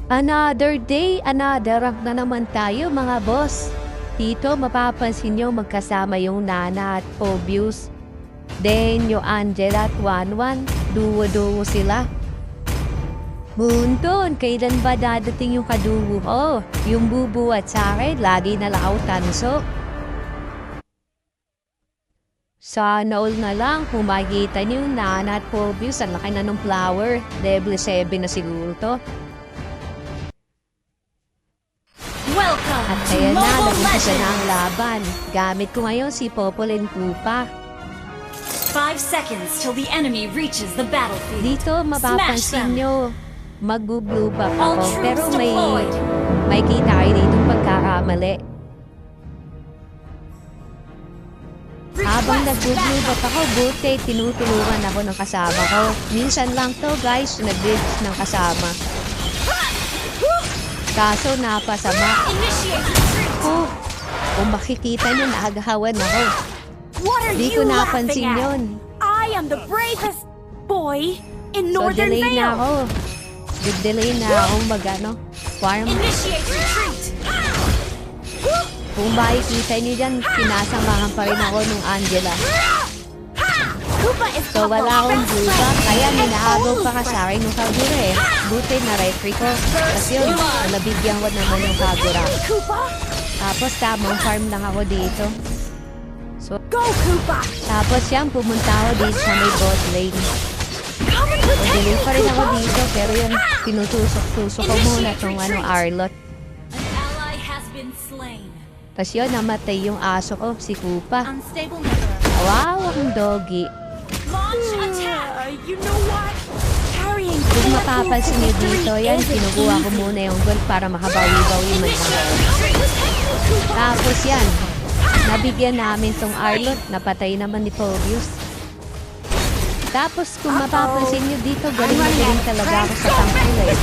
Another day, another rank na naman tayo mga boss. Dito mapapansin nyo magkasama yung Nana at Phoebus. Then yung Angela at Wanwan, duo-duo sila. Munton, kailan ba dadating yung kaduo ko? Yung Bubu at Sake, lagi na lang ako tanso. Sana all na lang kung makikita niyo yung Nana at Phoebus, ang laki na ng flower. Level 7 na siguro to. At kaya na, nag-umpisa na ang laban. Gamit ko ngayon si Popol and Koopa. 5 seconds till the enemy reaches the battlefield. Dito mapapansin nyo, magbu-blue buff All ako. troops Pero deployed. may kita kayo dito pagkakamali. Habang nag-blue buff ako, buti tinutulungan ako ng kasama ko. Minsan lang to guys, nag-glitch ng kasama. Kaso napasama. Kung makikita nyo, naagahawan ako. Di ko napansin yun. I am the bravest boy in So Northern delay na Vale. ako. Delay na ako farm. Initiate retreat. Kung makikita nyo dyan, pinasamahan pa rin ako nung Angela. Koopa is So wala akong Popo's blue best buff, friend kaya and minahabol only pa ka sa friend. akin nung Kagura eh. Buti na referee ko. Kasi yun, nabigyan ko naman yung Kagura. Hey, Koopa! Tapos tamang farm lang ako dito. So, Go, Koopa! tapos yan, pumunta ako dito sa may bot lane. Come and So, protect delay us, pa rin ako Koopa! dito, pero yun, tinutusok-tusok ko muna tong Arlot. An ally has been slain. Tapos yun, namatay yung aso ko, si Koopa. Unstable network. Wow, akong doggy. Launch attack. You know what? Carrying Kung Koopa mapapansin to nyo victory dito, yan, isn't kinukuha ko easy. muna yung gold para makabawi-bawi man ako. Koopa! Tapos yan, nabigyan namin tong Arlot, napatay naman ni Phoebus. Tapos kung mapapansin nyo dito, galing talaga ako sa tank nila eh.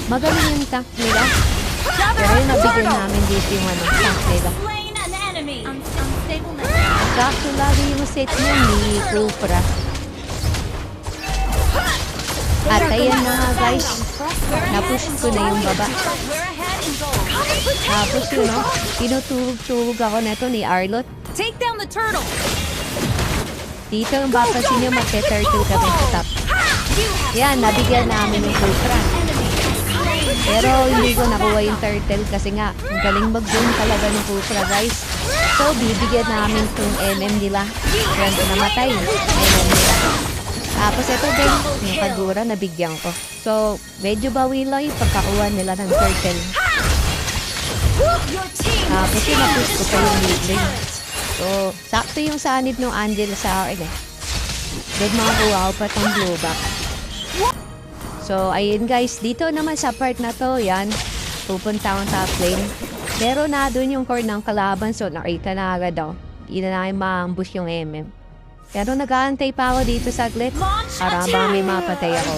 Magaling yung tank nila. Pero yung nabigyan namin dito yung tank nila. Slain an enemy. Unstable network. Sakto lagi yung set niya ni Cupra. At ayan na nga guys, napush ko na yung baba. We're ahead in gold. Tapos yun o, tinutulog ako neto ni Arlot. Take down the turtle. Dito yung mapapansin nyo, magte-turtle kami sa top. Yan, nabigyan namin yung Cupra. Pero hindi ko nakuha yung turtle kasi nga, ang galing mag-zoom talaga ng Cupra guys. So, bibigyan namin itong MM nila. Yan, namatay. MM nila. Tapos ito din, yung Kagura, nabigyan ko. So, medyo bawi lang yung pagkakuha nila ng turtle. Your team Tapos yung napush ko pa yung mid lane. So, sakto yung sanib ng Angela sa akin eh. Then makakuha ko pa itong blue back. So, ayun guys, dito naman sa part na to, yan, pupunta akong top lane. Pero na doon yung core ng kalaban, so nakita na agad daw. Hindi na namin ma-ambush yung MM. Pero nag-aantay pa ako dito saglit, para bang may mapatay ako.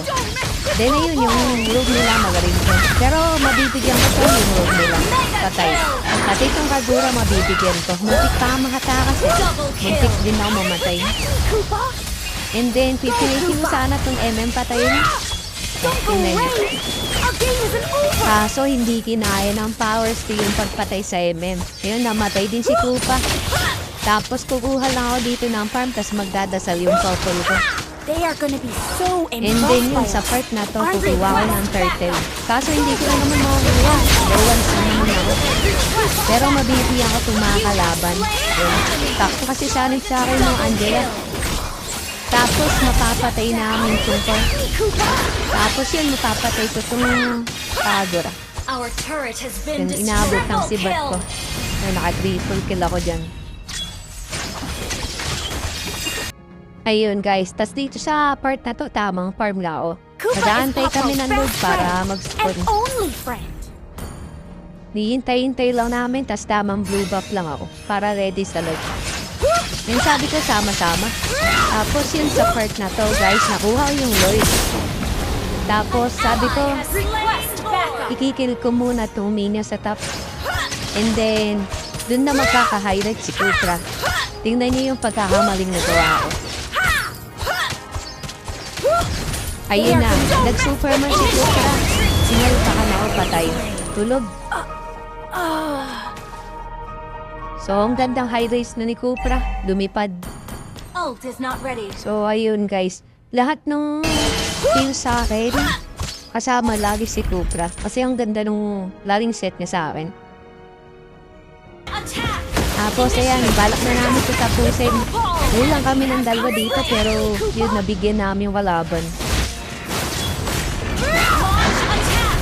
Then ayun, yung rogue nila magaling ko. Pero mabibigyan ko to yung rogue nila. Patay. Pati itong Kagura mabibigyan ko. Muntik pa ang makatakas eh. Muntik din ako mamatay. And then, pipilitin mo sana itong MM patayin. Our game isn't over! Kaso hindi kinaya ng power steal yung pagpatay sa MM. Ngayon, namatay din si Koopa. Tapos kukuha lang ako dito ng farm, tapos magdadasal yung couple ko. They are gonna be so And then impressed yun, by sa us. part na to, kukuha ko ng turtle. Kaso hindi ko na naman makukuha. Once na naman ako. Pero mabibigyan ko itong mga kalaban. Yun. Takto kasi sanib sa akin ng Angela. Tapos mapapatay namin itong ko. Tapos yun, mapapatay ko itong Kagura. Our turret has been Yun, inaabot ng triple sibat ko. kill. Na naka-triple kill ako dyan. Ayun guys, tas dito sa part na to, tamang farm na ako. Koopa is Nag-aantay kami Popo's ng load best para friend mag-spawn. and only friend. Nihintay-hintay lang namin, tas tamang blue buff lang ako para ready sa load. Yung sabi ko, sama-sama. Tapos yun sa part na to guys, nakuha ko yung Lloyd. Tapos sabi ko, Request backup. ikikil ko muna itong minion sa top. And then, dun na magkaka-highlight si Koopa. Tingnan niyo yung pagkakamaling nagawa ko. Ayun na, nag-superman si Koopa. Singal pa patay. Tulog. So, ang gandang high race na ni Cupra. Lumipad. Ult is not ready. So, ayun guys. Lahat ng kill sa akin, kasama lagi si Cupra. Kasi ang ganda nung laring set niya sa akin. Attack! Tapos, ayan, balak na namin ito tapusin. Ngayon lang kami ng dalawa dito, pero yun, nabigyan namin yung kalaban. Launch attack!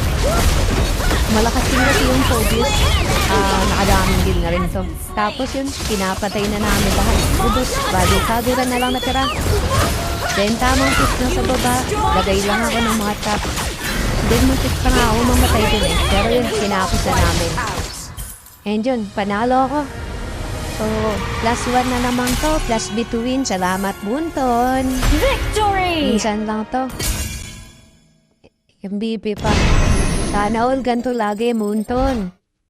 Malakas din kasi yung Phoebus. Nakadaming din na rin to. Tapos yun, pinapatay na namin lahat. Ubus, bali, kagura na lang natira. Then, tamang pick na sa baba. Lagay lang ako ng mga top. Then, muntik pa nga ako mamatay din eh. Pero yun, pinapos na namin. And yun, panalo ako. So, +1 na naman to. Plus B to win. Salamat, Bunton. Victory! Minsan lang to. MVP pa. Sana all ganito lagi, Bunton.